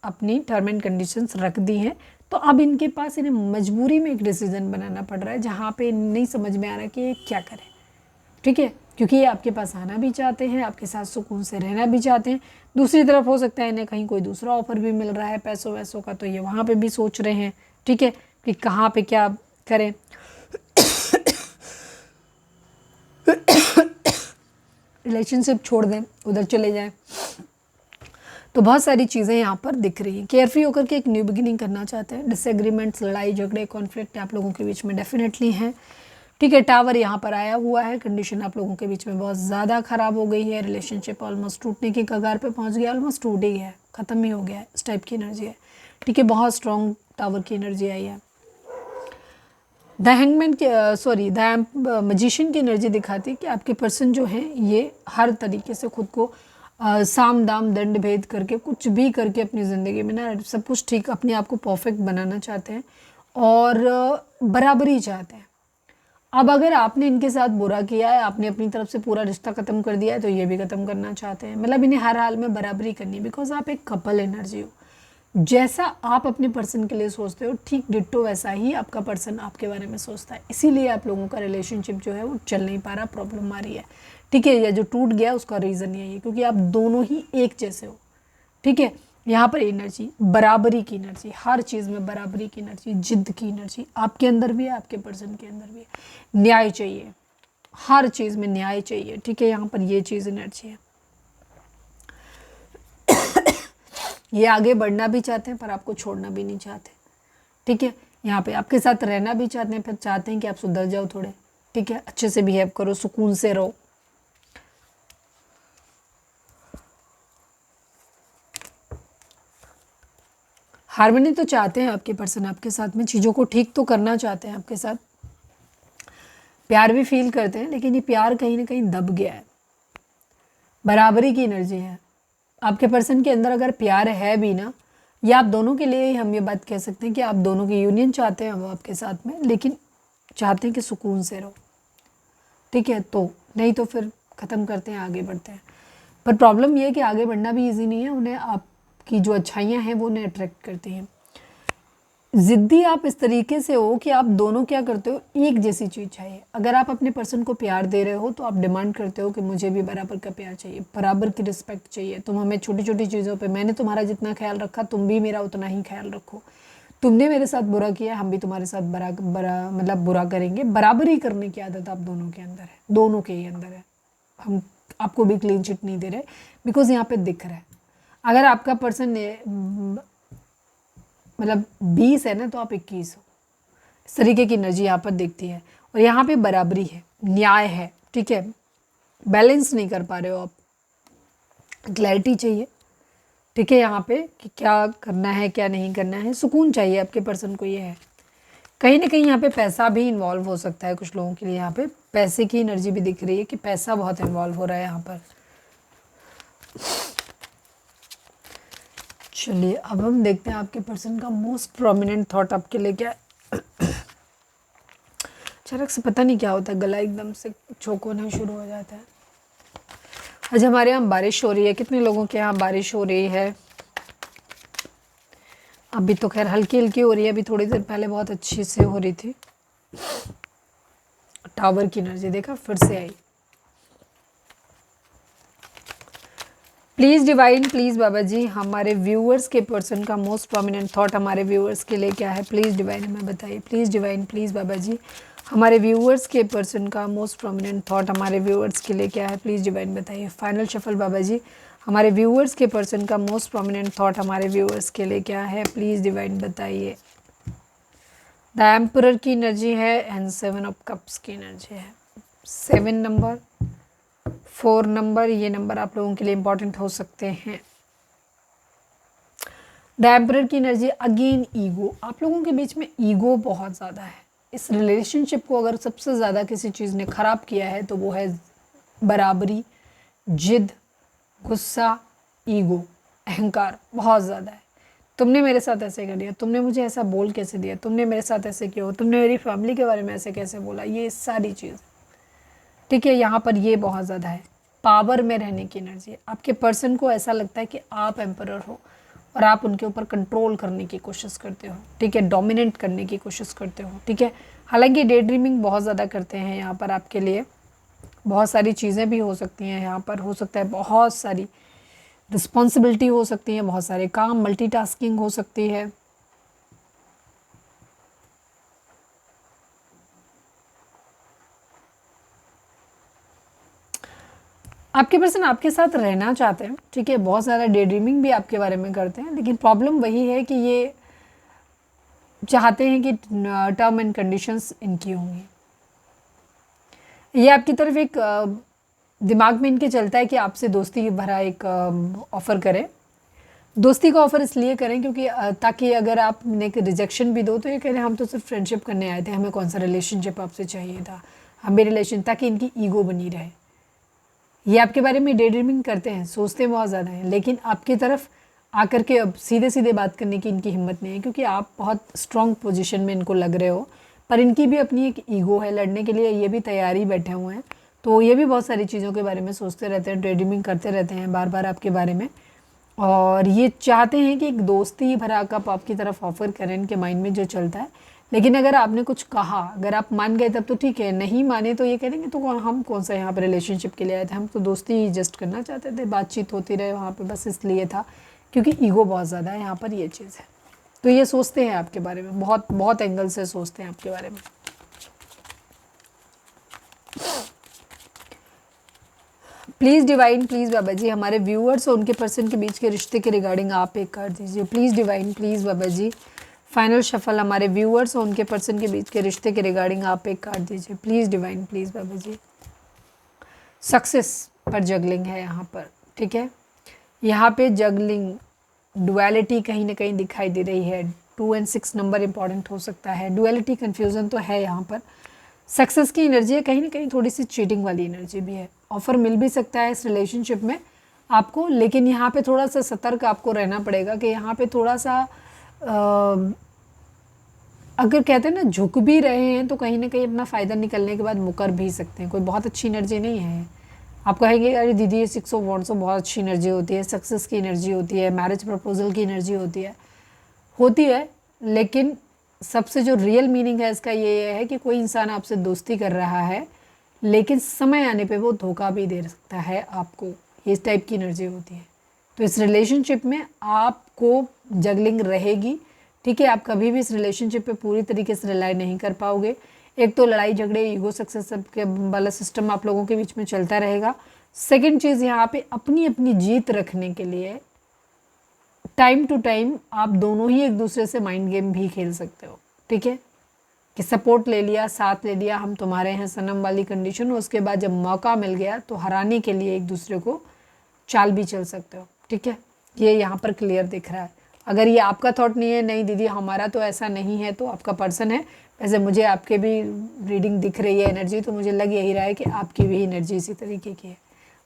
अपनी टर्म एंड कंडीशंस रख दी हैं, तो अब इनके पास इन्हें मजबूरी में एक डिसीजन बनाना पड़ रहा है जहाँ पे नहीं समझ में आ रहा कि ये क्या करें। ठीक है, क्योंकि ये आपके पास आना भी चाहते हैं, आपके साथ सुकून से रहना भी चाहते हैं। दूसरी तरफ हो सकता है इन्हें कहीं कोई दूसरा ऑफर भी मिल रहा है पैसों वैसों का, तो ये वहाँ पे भी सोच रहे हैं। ठीक है, कि कहाँ पे क्या करें। रिलेशनशिप छोड़ दें, उधर चले जाएं, तो बहुत सारी चीज़ें यहाँ पर दिख रही हैं। केयरफ्री होकर के एक न्यू बिगिनिंग करना चाहते हैं। डिसएग्रीमेंट्स, लड़ाई झगड़े, कॉन्फ्लिक्ट आप लोगों के बीच में डेफिनेटली हैं। ठीक है, टावर यहाँ पर आया हुआ है, कंडीशन आप लोगों के बीच में बहुत ज़्यादा ख़राब हो गई है, रिलेशनशिप ऑलमोस्ट टूटने की कगार पे पहुँच गया, ऑलमोस्ट टूट ही है, ख़त्म ही हो गया है, इस टाइप की एनर्जी है। ठीक है, बहुत स्ट्रॉन्ग टावर की एनर्जी आई है। द हैंगमैन की द मैजिशियन की एनर्जी दिखाती है कि आपके पर्सन जो है ये हर तरीके से खुद को साम दाम दंड भेद करके, कुछ भी करके अपनी ज़िंदगी में ना सब कुछ ठीक, अपने आप को परफेक्ट बनाना चाहते हैं और बराबरी चाहते हैं। अब अगर आपने इनके साथ बुरा किया है, आपने अपनी तरफ से पूरा रिश्ता ख़त्म कर दिया है, तो ये भी ख़त्म करना चाहते हैं। मतलब इन्हें हर हाल में बराबरी करनी है, बिकॉज आप एक कपल एनर्जी हो। जैसा आप अपने पर्सन के लिए सोचते हो, ठीक डिट्टो वैसा ही आपका पर्सन आपके बारे में सोचता है। इसीलिए आप लोगों का रिलेशनशिप जो है वो चल नहीं पा रहा, प्रॉब्लम आ रही है। ठीक है, या जो टूट गया उसका रीज़न यही है क्योंकि आप दोनों ही एक जैसे हो। ठीक है, यहाँ पर एनर्जी बराबरी की एनर्जी, हर चीज़ में बराबरी की एनर्जी, जिद की एनर्जी आपके अंदर भी है, आपके पर्सन के अंदर भी है। न्याय चाहिए, हर चीज़ में न्याय चाहिए। ठीक है, यहाँ पर ये चीज़ एनर्जी है। ये आगे बढ़ना भी चाहते हैं पर आपको छोड़ना भी नहीं चाहते। ठीक है, यहाँ पे आपके साथ रहना भी चाहते हैं, फिर चाहते हैं कि आप सुधर जाओ थोड़े। ठीक है, अच्छे से बिहेव करो, सुकून से रहो। हार्मनी तो चाहते हैं आपके पर्सन आपके साथ में, चीज़ों को ठीक तो करना चाहते हैं आपके साथ, प्यार भी फील करते हैं, लेकिन ये प्यार कहीं ना कहीं दब गया है। बराबरी की एनर्जी है आपके पर्सन के अंदर। अगर प्यार है भी ना, या आप दोनों के लिए हम ये बात कह सकते हैं कि आप दोनों की यूनियन चाहते हैं वो आपके साथ में, लेकिन चाहते हैं कि सुकून से रहो। ठीक है, तो नहीं तो फिर ख़त्म करते हैं, आगे बढ़ते हैं। पर प्रॉब्लम ये है कि आगे बढ़ना भी ईजी नहीं है, उन्हें आपकी जो अच्छाइयाँ हैं वो उन्हें अट्रैक्ट करती हैं। ज़िद्दी आप इस तरीके से हो कि आप दोनों क्या करते हो, एक जैसी चीज़ चाहिए। अगर आप अपने पर्सन को प्यार दे रहे हो तो आप डिमांड करते हो कि मुझे भी बराबर का प्यार चाहिए, बराबर की रिस्पेक्ट चाहिए। तुम हमें छोटी छोटी चीज़ों पे, मैंने तुम्हारा जितना ख्याल रखा तुम भी मेरा उतना ही ख्याल रखो। तुमने मेरे साथ बुरा किया, हम भी तुम्हारे साथ मतलब बुरा करेंगे। बराबरी करने की आदत आप दोनों के अंदर है, दोनों के ही अंदर है। हम आपको भी क्लीन चिट नहीं दे रहे, बिकॉज यहाँ पे दिख रहा है। अगर आपका पर्सन मतलब 20 है ना तो आप 21 हो, इस तरीके की एनर्जी यहाँ पर दिखती है। और यहाँ पे बराबरी है, न्याय है, ठीक है, बैलेंस नहीं कर पा रहे हो आप, क्लैरिटी चाहिए, ठीक है, यहाँ पे कि क्या करना है क्या नहीं करना है, सुकून चाहिए आपके पर्सन को, ये है। कहीं ना कहीं यहाँ पे पैसा भी इन्वॉल्व हो सकता है कुछ लोगों के लिए, यहाँ पे पैसे की एनर्जी भी दिख रही है कि पैसा बहुत इन्वॉल्व हो रहा है यहाँ पर। चलिए अब हम देखते हैं आपके पर्सन का मोस्ट प्रोमिनेंट थॉट आपके लिए क्या है। अचानक से पता नहीं क्या होता है, गला एकदम से चोक होना शुरू हो जाता है। आज हमारे यहाँ बारिश हो रही है, कितने लोगों के यहाँ बारिश हो रही है? अभी तो खैर हल्की हल्की हो रही है, अभी थोड़ी देर पहले बहुत अच्छी से हो रही थी। टावर की एनर्जी देखा फिर से आई। Please divine, please Baba ji, हमारे व्यूअर्स के पर्सन का मोस्ट प्रोमिनेंट थॉट हमारे व्यूअर्स के लिए क्या है? प्लीज़ डिवाइन हमें बताइए। Please divine, please Baba ji, हमारे व्यूअर्स के पर्सन का मोस्ट प्रोमिनेंट थॉट हमारे व्यूअर्स के लिए क्या है? प्लीज़ डिवाइन बताइए। फाइनल शफल बाबा जी, हमारे व्यूअर्स के पर्सन का मोस्ट प्रोमिनेंट थॉट हमारे व्यूअर्स के लिए क्या है? प्लीज़ डिवाइन बताइए। द एम्परर की एनर्जी है एंड 7 ऑफ कप्स की एनर्जी है। 7 नंबर, 4 नंबर, ये नंबर आप लोगों के लिए इंपॉर्टेंट हो सकते हैं। द एम्परर की एनर्जी अगेन ईगो, आप लोगों के बीच में ईगो बहुत ज़्यादा है। इस रिलेशनशिप को अगर सबसे ज़्यादा किसी चीज़ ने ख़राब किया है तो वो है बराबरी, जिद, गुस्सा, ईगो, अहंकार बहुत ज़्यादा है। तुमने मेरे साथ ऐसे कर दिया, तुमने मुझे ऐसा बोल कैसे दिया, तुमने मेरे साथ ऐसे किया, तुमने मेरी फैमिली के बारे में ऐसे कैसे बोला, ये सारी चीज़, ठीक है, यहाँ पर ये बहुत ज़्यादा है। पावर में रहने की एनर्जी है। आपके पर्सन को ऐसा लगता है कि आप एम्परर हो और आप उनके ऊपर कंट्रोल करने की कोशिश करते हो, ठीक है, डोमिनेट करने की कोशिश करते हो, ठीक है। हालांकि डे ड्रीमिंग बहुत ज़्यादा करते हैं यहाँ पर आपके लिए, बहुत सारी चीज़ें भी हो सकती हैं यहाँ पर, हो सकता है बहुत सारी रिस्पॉन्सिबिलिटी हो सकती है, बहुत सारे काम, मल्टीटास्किंग हो सकती है। आपके पर्सन आपके साथ रहना चाहते हैं, ठीक है, बहुत ज़्यादा डे ड्रीमिंग भी आपके बारे में करते हैं, लेकिन प्रॉब्लम वही है कि ये चाहते हैं कि टर्म एंड कंडीशंस इनकी होंगी। ये आपकी तरफ एक दिमाग में इनके चलता है कि आपसे दोस्ती भरा एक ऑफ़र करें। दोस्ती का ऑफ़र इसलिए करें क्योंकि ताकि अगर आपने एक रिजेक्शन भी दो तो ये कह रहे हैं हम तो सिर्फ फ्रेंडशिप करने आए थे, हमें कौन सा रिलेशनशिप आपसे चाहिए था, हमें रिलेशन, ताकि इनकी ईगो बनी रहे। ये आपके बारे में डे ड्रीमिंग करते हैं, सोचते बहुत ज़्यादा हैं, लेकिन आपकी तरफ आकर के अब सीधे सीधे बात करने की इनकी हिम्मत नहीं है क्योंकि आप बहुत स्ट्रॉन्ग पोजीशन में इनको लग रहे हो। पर इनकी भी अपनी एक ईगो है, लड़ने के लिए ये भी तैयारी बैठे हुए हैं, तो ये भी बहुत सारी चीज़ों के बारे में सोचते रहते हैं, डे ड्रीमिंग करते रहते हैं बार बार आपके बारे में। और ये चाहते हैं कि एक दोस्ती भरा कप आपकी तरफ ऑफ़र करें, इनके माइंड में जो चलता है। लेकिन अगर आपने कुछ कहा, अगर आप मान गए तब तो ठीक है, नहीं माने तो ये कह देंगे तो हम कौन सा यहाँ पर रिलेशनशिप के लिए आए थे, हम तो दोस्ती ही जस्ट करना चाहते थे, बातचीत होती रहे वहाँ पे, बस इसलिए था, क्योंकि ईगो बहुत ज़्यादा है यहाँ पर, ये चीज़ है। तो ये सोचते हैं आपके बारे में, बहुत बहुत एंगल से सोचते हैं आपके बारे में। Please divine, please Baba ji, हमारे व्यूअर्स और उनके पर्सन के बीच के रिश्ते के रिगार्डिंग आप एक कर दीजिए। Please divine, please Baba ji, final shuffle हमारे व्यूअर्स और उनके पर्सन के बीच के रिश्ते के रिगार्डिंग आप एक कार्ड दीजिए। Please divine, please Baba ji. Success पर जगलिंग है यहाँ पर, ठीक है, यहाँ पे जगलिंग, डुअलिटी कहीं ना कहीं दिखाई दे रही है। 2 और 6 नंबर इंपॉर्टेंट हो सकता है, डुअलिटी कन्फ्यूज़न तो है यहाँ पर। सक्सेस की एनर्जी है, कहीं ना कहीं थोड़ी सी चीटिंग वाली एनर्जी भी है। ऑफ़र मिल भी सकता है इस रिलेशनशिप में आपको, लेकिन यहाँ पे थोड़ा सा सतर्क आपको रहना पड़ेगा कि यहाँ पे थोड़ा सा अगर कहते हैं ना झुक भी रहे हैं तो कहीं ना कहीं अपना फ़ायदा निकलने के बाद मुकर भी सकते हैं। कोई बहुत अच्छी एनर्जी नहीं है। आप कहेंगे अरे दीदी ये 6 ऑफ वॉन्ड्स बहुत अच्छी एनर्जी होती है, सक्सेस की एनर्जी होती है, मैरिज प्रपोजल की एनर्जी होती है, लेकिन सबसे जो रियल मीनिंग है इसका ये है कि कोई इंसान आपसे दोस्ती कर रहा है लेकिन समय आने पे वो धोखा भी दे सकता है आपको, ये इस टाइप की एनर्जी होती है। तो इस रिलेशनशिप में आपको जगलिंग रहेगी, ठीक है, आप कभी भी इस रिलेशनशिप पे पूरी तरीके से रिलाई नहीं कर पाओगे। एक तो लड़ाई झगड़े, ईगो सक्सेस के वाला सिस्टम आप लोगों के बीच में चलता रहेगा। सेकंड चीज़, यहाँ पे अपनी अपनी जीत रखने के लिए टाइम टू टाइम आप दोनों ही एक दूसरे से माइंड गेम भी खेल सकते हो, ठीक है, कि सपोर्ट ले लिया, साथ ले लिया, हम तुम्हारे हैं सनम वाली कंडीशन, उसके बाद जब मौका मिल गया तो हराने के लिए एक दूसरे को चाल भी चल सकते हो, ठीक है। ये यहाँ पर क्लियर दिख रहा है। अगर ये आपका थॉट नहीं है, नहीं दीदी हमारा तो ऐसा नहीं है, तो आपका पर्सन है। वैसे मुझे आपके भी रीडिंग दिख रही है एनर्जी, तो मुझे लग यही रहा है कि आपकी भी एनर्जी इसी तरीके की है।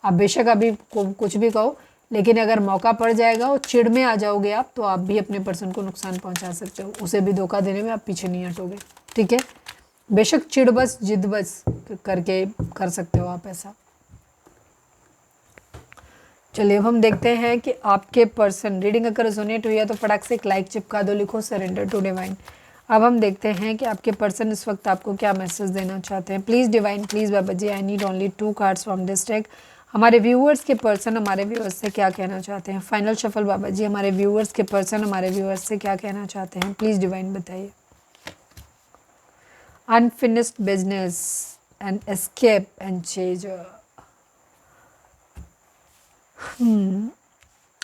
आप बेशक अभी कुछ भी कहो, लेकिन अगर मौका पड़ जाएगा और चिढ़ में आ जाओगे आप, तो आप भी अपने पर्सन को नुकसान पहुंचा सकते हो। उसे भी धोखा देने में आप पीछे नहीं हटोगे, ठीक है। बेशक चिढ़ बस जिद बस करके कर सकते हो आप ऐसा। चलिए अब हम देखते हैं कि आपके पर्सन, रीडिंग अगर रेजोनेट हुई है तो फटाक से एक लाइक चिपका दो, लिखो सरेंडर टू डिवाइन। अब हम देखते हैं कि आपके पर्सन इस वक्त आपको क्या मैसेज देना चाहते हैं। Please divine, please Baba ji, I need only 2 cards from this deck. हमारे व्यूअर्स के पर्सन हमारे व्यूअर्स से क्या कहना चाहते हैं। फाइनल शफल बाबा जी, हमारे व्यूअर्स के पर्सन हमारे व्यूअर्स से क्या कहना चाहते हैं, प्लीज़ डिवाइन बताइए। Unfinished business and escape and change.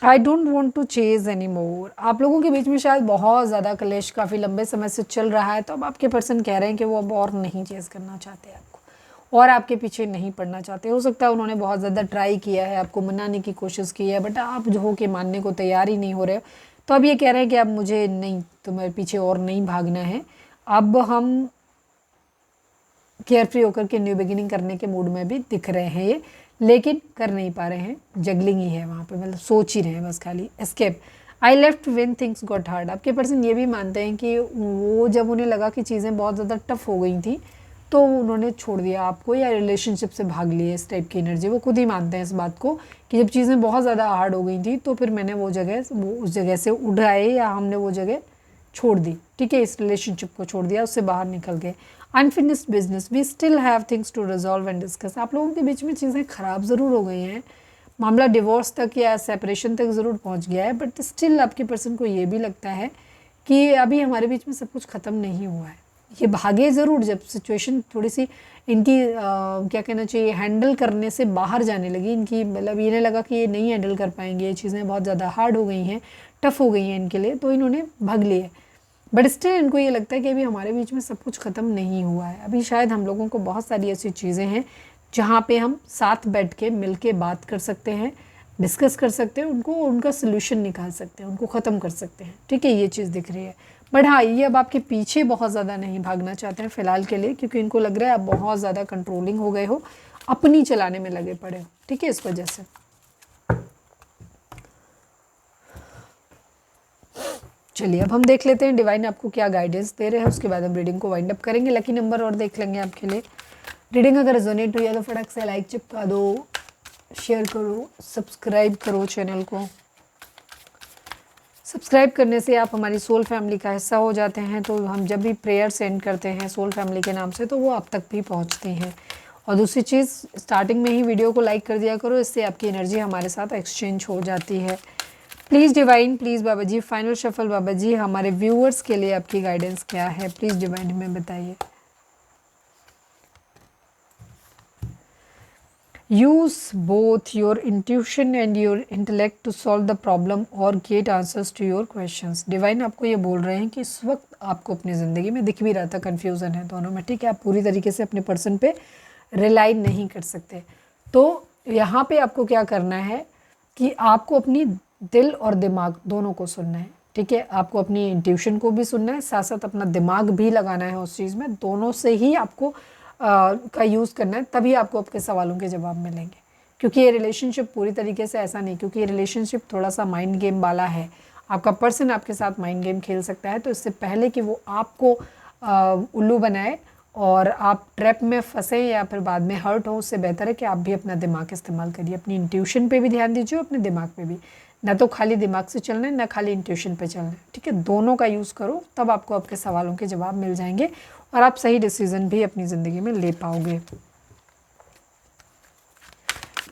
I don't want to chase any more. आप लोगों के बीच में शायद बहुत ज़्यादा क्लेश काफ़ी लंबे समय से चल रहा है, तो अब आपके पर्सन कह रहे हैं कि वो अब और नहीं चेज करना चाहते आपको, और आपके पीछे नहीं पड़ना चाहते। हो सकता है उन्होंने बहुत ज़्यादा ट्राई किया है, आपको मनाने की कोशिश की है, बट आप जो हो के मानने को तैयार ही नहीं हो रहे हो। तो अब ये कह रहे हैं कि अब मुझे नहीं, तुम्हारे पीछे और नहीं भागना है, अब हम केयर फ्री होकर के न्यू बिगिनिंग करने के मूड में भी दिख रहे हैं ये, लेकिन कर नहीं पा रहे हैं, जगलिंग ही है वहाँ पे, मतलब सोच ही रहे हैं बस खाली। Escape, I left when things got hard. आपके पर्सन ये भी मानते हैं कि वो जब उन्हें लगा कि चीज़ें बहुत ज़्यादा टफ हो गई थी, तो उन्होंने छोड़ दिया आपको, या रिलेशनशिप से भाग लिए। इस टाइप की एनर्जी वो खुद ही मानते हैं इस बात को, कि जब चीज़ें बहुत ज़्यादा हार्ड हो गई थी तो फिर मैंने वो उस जगह से उठ आए, या हमने वो जगह छोड़ दी, ठीक है, इस रिलेशनशिप को छोड़ दिया, उससे बाहर निकल गए। Unfinished business, we still have things to resolve and discuss. आप लोगों के बीच में चीज़ें ख़राब ज़रूर हो गई हैं, मामला डिवोर्स तक या सेपरेशन तक ज़रूर पहुंच गया है, बट स्टिल आपके पर्सन को ये भी लगता है कि अभी हमारे बीच में सब कुछ ख़त्म नहीं हुआ है। ये भागे ज़रूर जब सिचुएशन थोड़ी सी इनकी क्या कहना चाहिए, हैंडल करने से बाहर जाने लगी, इनकी मतलब ये लगा कि ये नहीं हैंडल कर पाएंगे, ये चीज़ें बहुत ज़्यादा हार्ड हो गई हैं, टफ हो गई हैं इनके लिए, तो इन्होंने भाग लिए। बट स्टिल इनको ये लगता है कि अभी हमारे बीच में सब कुछ ख़त्म नहीं हुआ है। अभी शायद हम लोगों को बहुत सारी ऐसी चीज़ें हैं जहाँ पे हम साथ बैठ के मिल के बात कर सकते हैं, डिस्कस कर सकते हैं, उनको उनका सोल्यूशन निकाल सकते हैं, उनको ख़त्म कर सकते हैं, ठीक है, ये चीज़ दिख रही है। बट हाँ, ये अब आपके पीछे बहुत ज़्यादा नहीं भागना चाहते हैं फ़िलहाल के लिए, क्योंकि इनको लग रहा है आप बहुत ज़्यादा कंट्रोलिंग हो गए हो, अपनी चलाने में लगे पड़े हो, ठीक है, इस वजह से। चलिए अब हम देख लेते हैं डिवाइन आपको क्या गाइडेंस दे रहे हैं, उसके बाद हम रीडिंग को वाइंड अप करेंगे। लकी नंबर और देख लेंगे आपके लिए। रीडिंग अगर रेजोनेट हुई है तो फटाक से लाइक चिपका दो, शेयर करो, सब्सक्राइब करो चैनल को। सब्सक्राइब करने से आप हमारी सोल फैमिली का हिस्सा हो जाते हैं, तो हम जब भी प्रेयर सेंड करते हैं सोल फैमिली के नाम से, तो वो आप तक भी पहुंचती हैं। और दूसरी चीज़, स्टार्टिंग में ही वीडियो को लाइक कर दिया करो, इससे आपकी एनर्जी हमारे साथ एक्सचेंज हो जाती है। Please divine, please Baba ji, final shuffle Baba ji, हमारे व्यूअर्स के लिए आपकी गाइडेंस क्या है, प्लीज़ डिवाइन हमें बताइए। Use both your intuition and your intellect to solve the problem और get answers to your questions. Divine आपको ये बोल रहे हैं कि इस वक्त आपको अपनी ज़िंदगी में दिख भी रहा था कन्फ्यूज़न है दोनों में, ठीक है, आप पूरी तरीके से अपने पर्सन पे रिलाई नहीं कर सकते। तो यहाँ पे आपको क्या करना है कि आपको अपनी दिल और दिमाग दोनों को सुनना है, ठीक है, आपको अपनी इंट्यूशन को भी सुनना है, साथ साथ अपना दिमाग भी लगाना है उस चीज़ में, दोनों से ही आपको का यूज़ करना है, तभी आपको आपके सवालों के जवाब मिलेंगे। क्योंकि ये रिलेशनशिप पूरी तरीके से ऐसा नहीं, क्योंकि ये रिलेशनशिप थोड़ा सा माइंड गेम वाला है, आपका पर्सन आपके साथ माइंड गेम खेल सकता है। तो इससे पहले कि वो आपको उल्लू बनाए और आप ट्रैप में फंसे या फिर बाद में हर्ट हो, उससे बेहतर है कि आप भी अपना दिमाग इस्तेमाल करिए, अपनी इंट्यूशन पे भी ध्यान दीजिए, अपने दिमाग पे भी, ना तो खाली दिमाग से चलना है ना खाली इंट्यूशन पे चलना है, ठीक है, दोनों का यूज़ करो, तब आपको आपके सवालों के जवाब मिल जाएंगे और आप सही डिसीजन भी अपनी ज़िंदगी में ले पाओगे।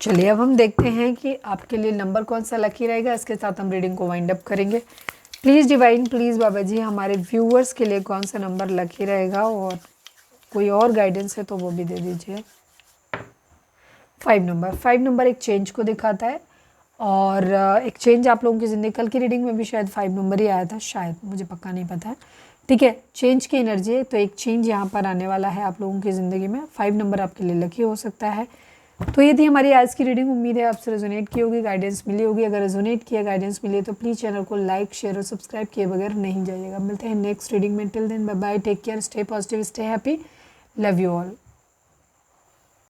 चलिए अब हम देखते हैं कि आपके लिए नंबर कौन सा लकी रहेगा, इसके साथ हम रीडिंग को वाइंड अप करेंगे। Please divine, please Baba ji, हमारे व्यूअर्स के लिए कौन सा नंबर लकी रहेगा, और कोई और गाइडेंस है तो वो भी दे दीजिए। 5 नंबर एक चेंज को दिखाता है, और एक चेंज आप लोगों की ज़िंदगी, कल की रीडिंग में भी शायद 5 नंबर ही आया था, शायद, मुझे पक्का नहीं पता है। ठीक है, चेंज की एनर्जी है, तो एक चेंज यहाँ पर आने वाला है आप लोगों की ज़िंदगी में। 5 नंबर आपके लिए लकी हो सकता है। तो ये थी हमारी आज की रीडिंग। उम्मीद है आपसे रेजोनेट की होगी, गाइडेंस मिली होगी। अगर रेजोनेट किया, गाइडेंस मिली है तो प्लीज़ चैनल को लाइक, शेयर और सब्सक्राइब किए बगैर नहीं जाइएगा। मिलते हैं नेक्स्ट रीडिंग में। Till then bye bye, take care, stay positive, stay happy, love you all.